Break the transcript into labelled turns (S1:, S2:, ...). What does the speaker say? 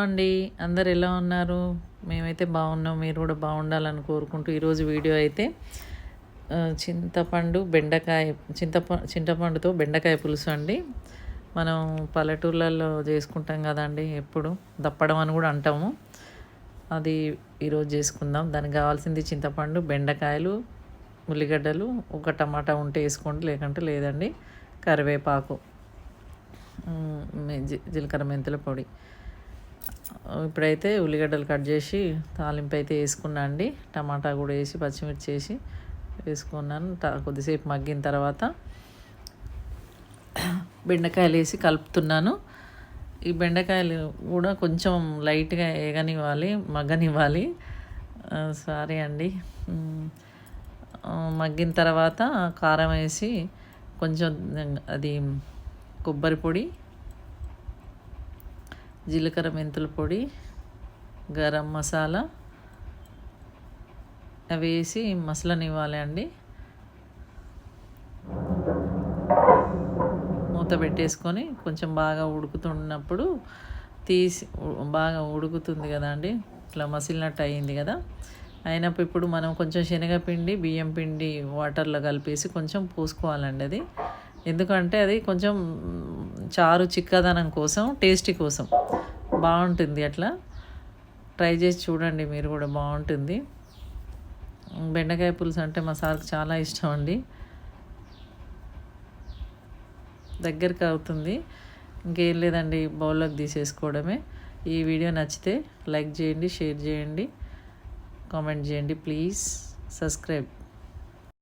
S1: అండి అందరు ఎలా ఉన్నారు? మేమైతే బాగున్నాం. మీరు కూడా బాగుండాలని కోరుకుంటూ ఈరోజు వీడియో అయితే చింతపండు బెండకాయ చింతపండుతో బెండకాయ పులుసు అండి. మనం పల్లెటూర్లలో చేసుకుంటాం కదండి, ఎప్పుడు దప్పడం అని కూడా అంటాము. అది ఈరోజు చేసుకుందాం. దానికి కావాల్సింది చింతపండు, బెండకాయలు, ఉల్లిగడ్డలు, ఒక టమాటా ఉంటే వేసుకోండి, లేకుంటే లేదండి. కరివేపాకు, జీలకర్ర మెంతుల పొడి. ఇప్పుడైతే ఉల్లిగడ్డలు కట్ చేసి తాలింపు అయితే వేసుకున్నా అండి. టమాటా కూడా వేసి పచ్చిమిర్చి వేసి వేసుకున్నాను. కొద్దిసేపు మగ్గిన తర్వాత బెండకాయలు వేసి కలుపుతున్నాను. ఈ బెండకాయలు కూడా కొంచెం లైట్గా మగ్గనివ్వాలి. సారీ అండి. మగ్గిన తర్వాత కారం వేసి కొంచెం అది కొబ్బరి పొడి, జీలకర్ర మెంతుల పొడి, గరం మసాలా అవి వేసి మసలనివ్వాలి అండి. మూత పెట్టేసుకొని కొంచెం బాగా ఉడుకుతున్నప్పుడు బాగా ఉడుకుతుంది కదా అండి, ఇట్లా మసిలినట్టు అయింది కదా. అయినప్పుడు ఇప్పుడు మనం కొంచెం శనగపిండి, బియ్యం పిండి వాటర్లో కలిపేసి కొంచెం పూసుకోవాలండి. అది ఎందుకంటే అది కొంచెం చారు చిక్కదనం కోసం, టేస్టీ కోసం బాగుంటుంది. అట్లా ట్రై చేసి చూడండి, మీరు కూడా బాగుంటుంది. బెండకాయ పులుసు అంటే మా సార్కి చాలా ఇష్టం అండి. దగ్గరికి అవుతుంది. ఇంకేం లేదండి, బౌల్లోకి తీసేసుకోవడమే. ఈ వీడియో నచ్చితే లైక్ చేయండి, షేర్ చేయండి, కామెంట్ చేయండి. Please subscribe.